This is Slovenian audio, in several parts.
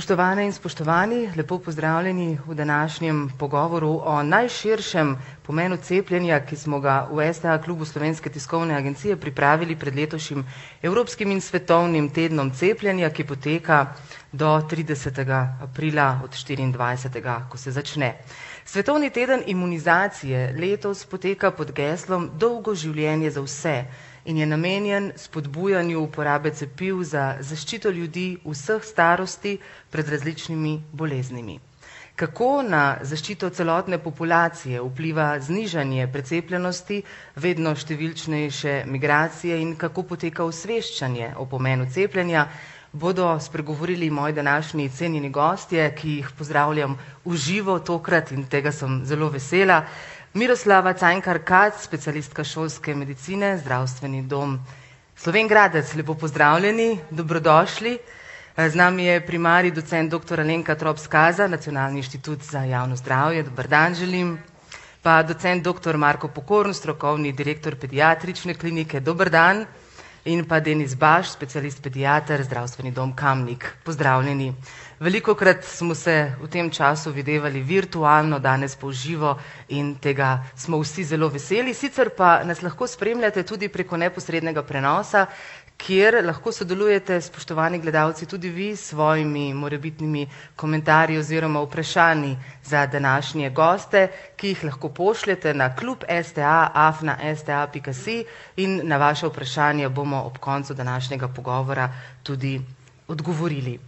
Spoštovane in spoštovani, lepo pozdravljeni v današnjem pogovoru o najširšem pomenu cepljenja, ki smo ga v STA klubu Slovenske tiskovne agencije pripravili pred letošnjim Evropskim in svetovnim tednom cepljenja, ki poteka do 30. aprila od 24. ko se začne. Svetovni teden imunizacije letos poteka pod geslom Dolgo življenje za vse in je namenjen spodbujanju uporabe cepiv za zaščito ljudi vseh starosti pred različnimi boleznimi. Kako na zaščito celotne populacije vpliva znižanje precepljenosti, vedno številčnejše migracije in kako poteka osveščanje o pomenu cepljenja, bodo spregovorili moji današnji cenjeni gostje, ki jih pozdravljam v živo tokrat in tega sem zelo vesela. Miroslava Cankar-Kac, specialistka šolske medicine, zdravstveni dom Slovenj Gradec. Lepo pozdravljeni, dobrodošli. Z nami je primarij docent dr. Alenka Trop-Skaza, Nacionalni inštitut za javno zdravje. Dober dan želim. Pa docent dr. Marko Pokorn, strokovni direktor pediatrične klinike. Dober dan. In pa Denis Baš, specialist pediater, zdravstveni dom Kamnik. Pozdravljeni. Velikokrat smo se v tem času videvali virtualno, danes pa v živo in tega smo vsi zelo veseli. Sicer pa nas lahko spremljate tudi preko neposrednega prenosa, kjer lahko sodelujete, spoštovani gledalci, tudi vi s svojimi morebitnimi komentarji oziroma vprašanji za današnje goste, ki jih lahko pošljete na klub.sta@sta.si in na vaše vprašanje bomo ob koncu današnjega pogovora tudi odgovorili.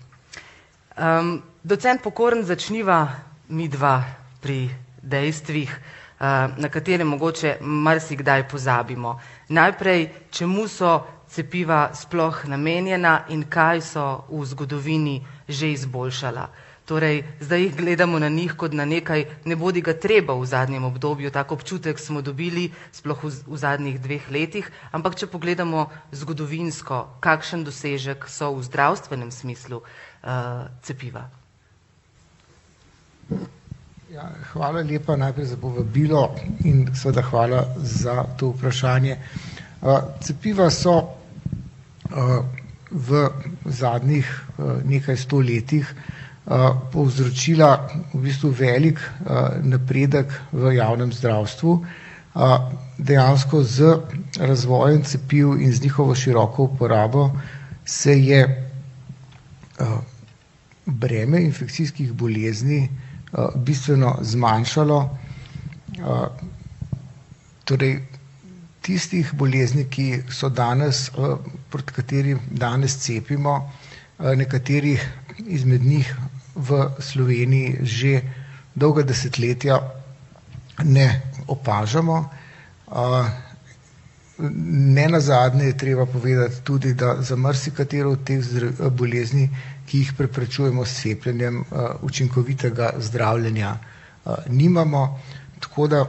Docent Pokorn, začniva midva pri dejstvih, na katere mogoče marsikdaj pozabimo. Najprej, čemu so cepiva sploh namenjena in kaj so v zgodovini že izboljšala. Torej, zdaj jih gledamo na njih kot na nekaj nebodiga treba v zadnjem obdobju, tak občutek smo dobili sploh v zadnjih 2 letih, ampak če pogledamo zgodovinsko, kakšen dosežek so v zdravstvenem smislu cepiva. Ja, hvala lepa najprej za povabilo in seveda hvala za to vprašanje. Cepiva so v zadnjih nekaj 100 letih povzročila v bistvu velik napredek v javnem zdravstvu. Dejansko z razvojem cepiv in z njihovo široko uporabo se je breme infekcijskih bolezni bistveno zmanjšalo. Torej, tistih bolezni, ki so danes, proti katerim danes cepimo, nekaterih izmed njih v Sloveniji že dolga desetletja ne opažamo. Nenazadnje je treba povedati tudi, da za marsikatero od teh bolezni, ki jih preprečujemo s cepljenjem, učinkovitega zdravljenja nimamo. Tako da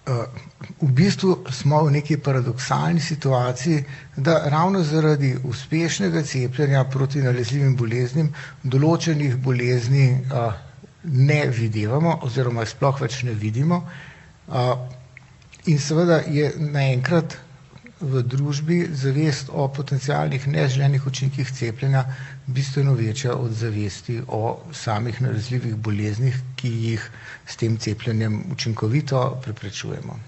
v bistvu smo v neki paradoksalni situaciji, da ravno zaradi uspešnega cepljenja proti nalezljivim boleznim določenih bolezni ne videvamo oziroma sploh več ne vidimo. In seveda je naenkrat v družbi zavest o potencialnih neželenih učinkih cepljenja bistveno večja od zavesti o samih nalezljivih boleznih, ki jih s tem cepljenjem učinkovito preprečujemo.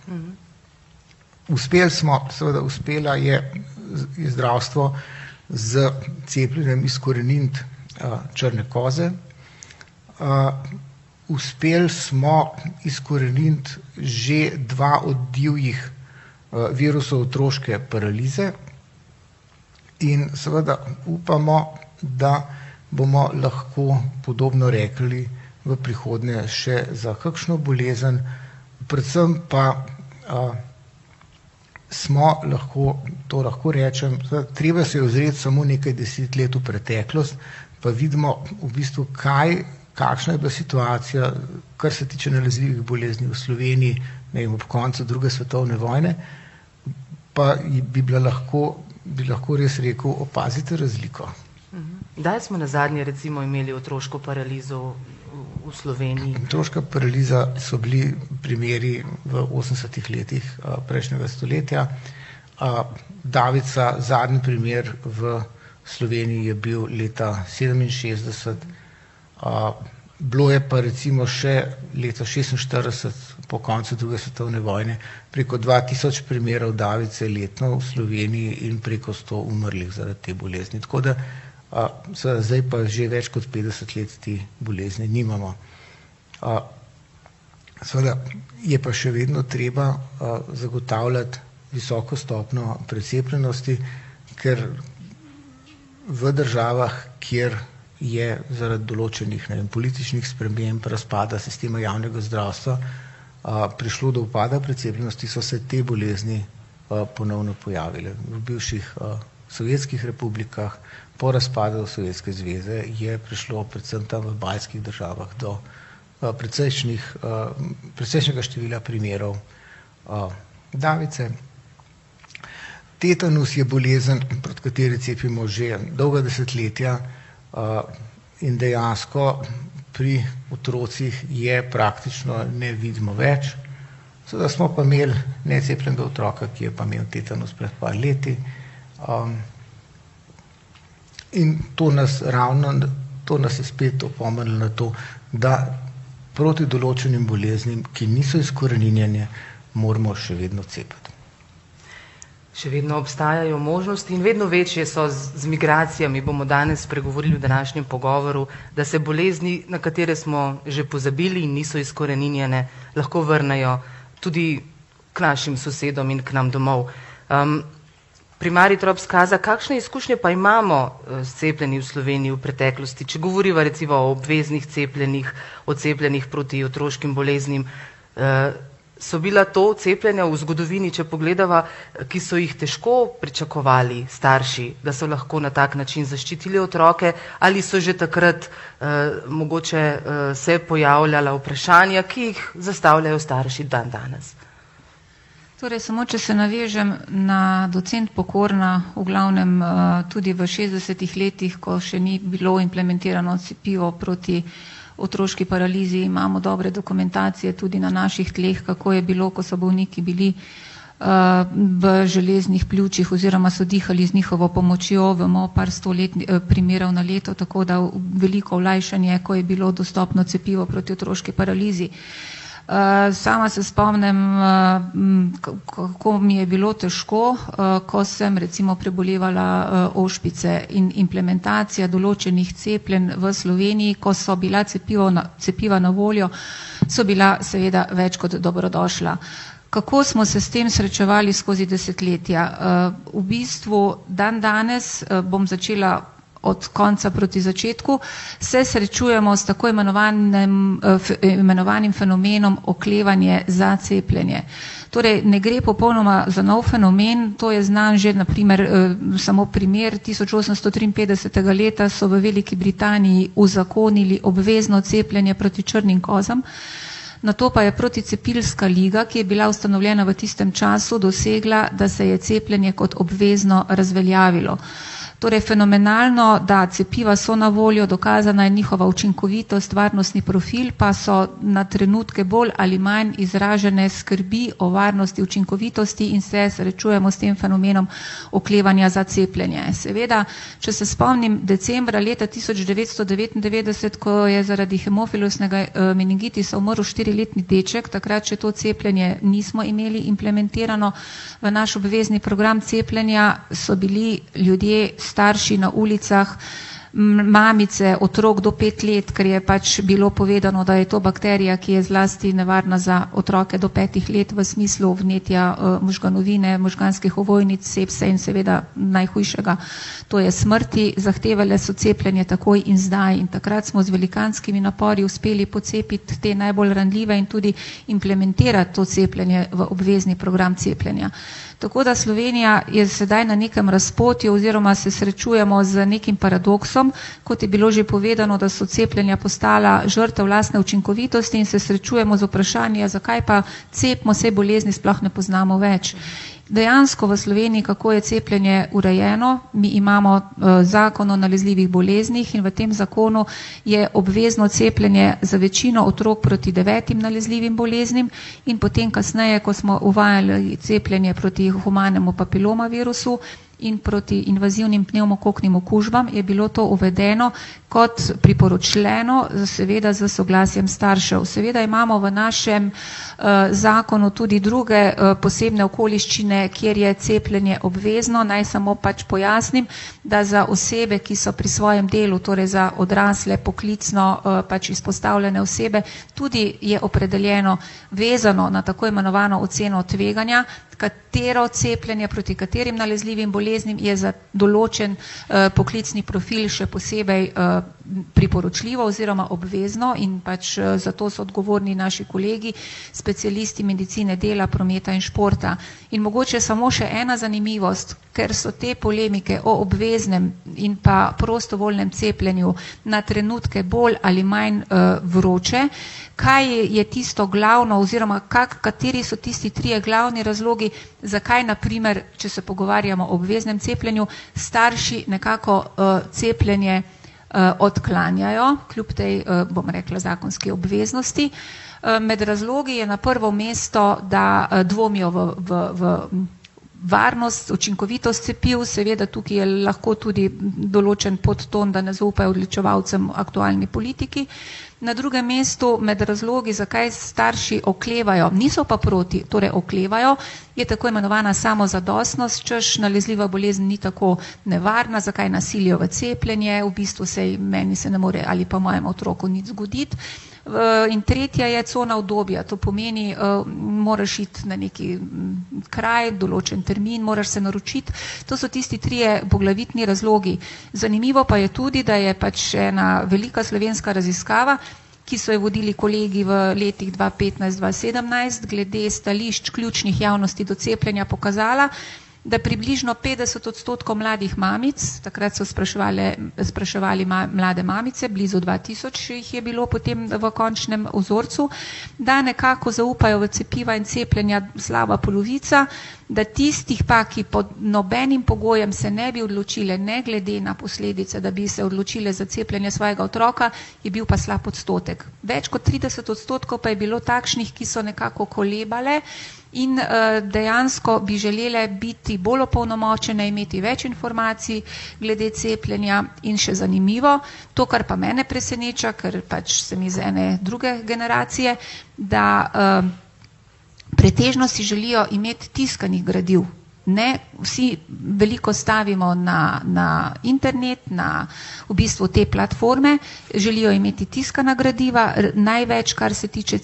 Uspela je zdravstvo z cepljenjem izkoreniniti črne koze. Uspeli smo izkoreniniti že 2 od divjih virusov otroške paralize in seveda upamo, da bomo lahko podobno rekli v prihodnje še za kakšno bolezen, predvsem pa lahko rečem, treba se je ozreti samo nekaj 10 let v preteklost, pa vidimo v bistvu, kakšna je bila situacija, kar se tiče nalezljivih bolezni v Sloveniji, ob koncu 2. svetovne vojne, pa bi lahko res rekel, opazite razliko. Kdaj smo nazadnje recimo imeli otroško paralizo v Sloveniji? Otroška paraliza so bili primeri v 80. letih prejšnjega stoletja. Davica, zadnji primer v Sloveniji je bil leta 1967, bilo je pa recimo še leta 1946, po koncu druge svetovne vojne, preko 2000 primerov davice letno v Sloveniji in preko 100 umrlih zaradi te bolezni. Tako da zdaj pa že več kot 50 let te bolezni nimamo. Seveda je pa še vedno treba zagotavljati visoko stopnjo precepljenosti, ker v državah, kjer je zaradi določenih političnih sprememb, razpada sistema javnega zdravstva prišlo do upada precepljenosti, so se te bolezni ponovno pojavile. V bivših sovjetskih republikah, po razpadu Sovjetske zveze, je prišlo predvsem tam v baltskih državah do precejšnjega števila primerov davice. Tetanus je bolezen, proti kateri cepimo že dolga desetletja in dejansko pri otrocih je praktično ne vidimo več. Seveda smo pa imeli necepljenega otroka, ki je pa imel tetanus pred par leti. In to nas je spet opomnilo na to, da proti določenim boleznim, ki niso izkoreninjene, moramo še vedno cepiti. Še vedno obstajajo možnosti in vedno večje so z migracijami, bomo danes spregovorili v današnjem pogovoru, da se bolezni, na katere smo že pozabili in niso izkoreninjene, lahko vrnejo tudi k našim sosedom in k nam domov. Primarij Trop Skaza, kakšne izkušnje pa imamo s cepljenji v Sloveniji v preteklosti? Če govoriva recimo o obveznih cepljenih, o cepljenih proti otroškim boleznim, so bila to cepljenja v zgodovini, če pogledava, ki so jih težko pričakovali starši, da so lahko na tak način zaščitili otroke, ali so že takrat mogoče se pojavljala vprašanja, ki jih zastavljajo starši dan danes? Torej, samo če se navežem na docent Pokorna, v glavnem tudi v 60-ih letih, ko še ni bilo implementirano cepivo proti otroški paralizi, imamo dobre dokumentacije tudi na naših tleh, kako je bilo, ko so bolniki bili v železnih pljučih oziroma so dihali z njihovo pomočjo, vemo par 100 primerov na leto, tako da veliko olajšanje, ko je bilo dostopno cepivo proti otroški paralizi. Sama se spomnim, kako mi je bilo težko, ko sem recimo prebolevala ošpice in implementacija določenih cepljenj v Sloveniji, ko so bila cepiva na voljo, so bila seveda več kot dobrodošla. Kako smo se s tem srečevali skozi desetletja? V bistvu dan danes, bom začela od konca proti začetku, se srečujemo s tako imenovanim fenomenom oklevanje za cepljenje. Torej, ne gre popolnoma za nov fenomen, to je znan že, naprimer, samo primer, 1853. leta so v Veliki Britaniji uzakonili obvezno cepljenje proti črnim kozam, nato pa je proticepilska liga, ki je bila ustanovljena v tistem času, dosegla, da se je cepljenje kot obvezno razveljavilo. Torej, fenomenalno, da cepiva so na voljo, dokazana je njihova učinkovitost, varnostni profil, pa so na trenutke bolj ali manj izražene skrbi o varnosti, učinkovitosti in se srečujemo s tem fenomenom oklevanja za cepljenje. Seveda, če se spomnim decembra leta 1999, ko je zaradi hemofilusnega meningitisa umrl 4-letni deček, takrat, če to cepljenje nismo imeli implementirano v naš obvezni program cepljenja, so bili ljudje starši na ulicah, mamice, otrok do 5 let, ker je pač bilo povedano, da je to bakterija, ki je zlasti nevarna za otroke do 5 let v smislu vnetja možganovine, možganskih ovojnic, sepse in seveda najhujšega, to je smrti. Zahtevale so cepljenje takoj in zdaj in takrat smo z velikanskimi napori uspeli pocepiti te najbolj ranljive in tudi implementirati to cepljenje v obvezni program cepljenja. Tako da Slovenija je sedaj na nekem razpotju oziroma se srečujemo z nekim paradoksom, kot je bilo že povedano, da so cepljenja postala žrtev lastne učinkovitosti in se srečujemo z vprašanjem, zakaj pa cepimo, saj bolezni sploh ne poznamo več. Dejansko v Sloveniji, kako je cepljenje urejeno, mi imamo zakon o nalezljivih boleznih in v tem zakonu je obvezno cepljenje za večino otrok proti 9 nalezljivim boleznim in potem kasneje, ko smo uvajali cepljenje proti humanemu papilomavirusu, in proti invazivnim pnevmokoknim okužbam, je bilo to uvedeno kot priporočljeno, seveda z soglasjem staršev. Seveda imamo v našem zakonu tudi druge posebne okoliščine, kjer je cepljenje obvezno. Naj samo pač pojasnim, da za osebe, ki so pri svojem delu, torej za odrasle, poklicno pač izpostavljene osebe, tudi je opredeljeno vezano na tako imenovano oceno tveganja, katero cepljenje proti katerim nalezljivim boleznim je za določen poklicni profil še posebej priporočljivo oziroma obvezno in pač zato so odgovorni naši kolegi, specialisti medicine dela, prometa in športa. In mogoče samo še ena zanimivost, ker so te polemike o obveznem in pa prostovoljnem cepljenju na trenutke bolj ali manj vroče, kaj je tisto glavno oziroma kateri so tisti trije glavni razlogi, zakaj naprimer, če se pogovarjamo o obveznem cepljenju, starši nekako cepljenje odklanjajo, kljub tej, bom rekla, zakonski obveznosti. Med razlogi je na prvo mesto, da dvomijo v varnost, učinkovitost cepiv, seveda tukaj je lahko tudi določen podton, da ne zaupajo odločevalcem aktualni politiki. Na drugem mestu med razlogi, zakaj starši oklevajo, niso pa proti, torej oklevajo, je tako imenovana samozadostnost, češ nalezljiva bolezen ni tako nevarna, zakaj nasilijo v cepljenje, v bistvu meni se ne more ali pa mojemu otroku nič zgoditi. In tretja je cona udobja, to pomeni, moraš iti na neki kraj, določen termin, moraš se naročiti. To so tisti trije poglavitni razlogi. Zanimivo pa je tudi, da je pač ena velika slovenska raziskava, ki so jo vodili kolegi v letih 2015-2017, glede stališč ključnih javnosti do cepljenja pokazala, da približno 50% mladih mamic, takrat so spraševali mlade mamice, blizu 2000 jih je bilo potem v končnem vzorcu, da nekako zaupajo v cepiva in cepljenja slaba polovica, da tistih pa, ki pod nobenim pogojem se ne bi odločile, ne glede na posledice, da bi se odločile za cepljenje svojega otroka, je bil pa slab odstotek. Več kot 30% pa je bilo takšnih, ki so nekako kolebale in dejansko bi želele biti bolj opolnomočene, imeti več informacij glede cepljenja. In še zanimivo, to, kar pa mene preseneča, ker pač sem iz ene druge generacije, da pretežno si želijo imeti tiskanih gradiv. Ne, vsi veliko stavimo na internet, na v bistvu te platforme, želijo imeti tiskana gradiva, največ, kar se tiče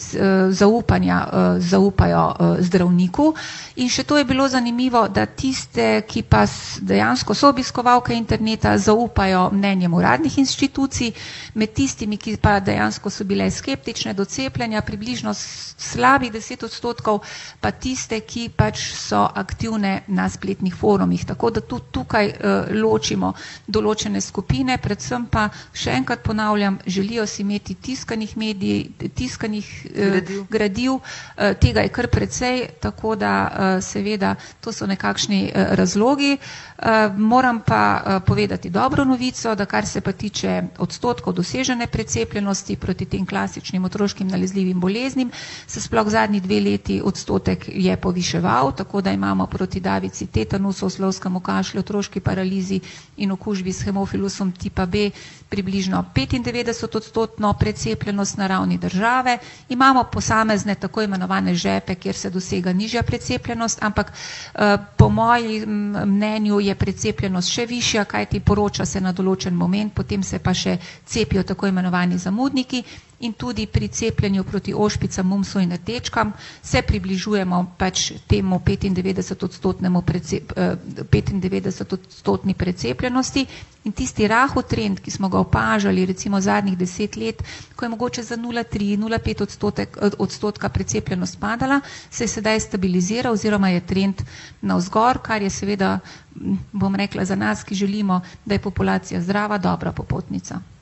zaupanja, zaupajo zdravniku. In še to je bilo zanimivo, da tiste, ki pa dejansko so obiskovalke interneta, zaupajo mnenjem uradnih inštitucij, med tistimi, ki pa dejansko so bile skeptične do cepljenja, približno slabih 10%, pa tiste, ki pač so aktivne na spletnih forumih. Tako da tudi tukaj ločimo določene skupine, predvsem pa, še enkrat ponavljam, želijo si imeti tiskanih medij, tiskanih gradiv, tega je kar precej, tako da seveda to so nekakšni razlogi. Moram pa povedati dobro novico, da kar se pa tiče odstotkov dosežene precepljenosti proti tem klasičnim otroškim nalezljivim boleznim, se sploh zadnji 2 leti odstotek je poviševal, tako da imamo proti davici, tetanusu, oslovskemu kašlju, otroški paralizi in okužbi s hemofilusom tipa B približno 95% precepljenost na ravni države. Imamo posamezne tako imenovane žepe, kjer se dosega nižja precepljenost, ampak po mojem mnenju je precepljenost še višja, kajti poroča se na določen moment, potem se pa še cepijo tako imenovani zamudniki. In tudi pri cepljenju proti ošpicam, mumsu in rdečkam se približujemo pač temu 95% precepljenosti. In tisti rahel trend, ki smo ga opažali recimo zadnjih 10 let, ko je mogoče za 0,3–0,5 odstotka precepljenost padala, se je sedaj stabiliziral oziroma je trend navzgor, kar je seveda, bom rekla, za nas, ki želimo, da je populacija zdrava, dobra popotnica.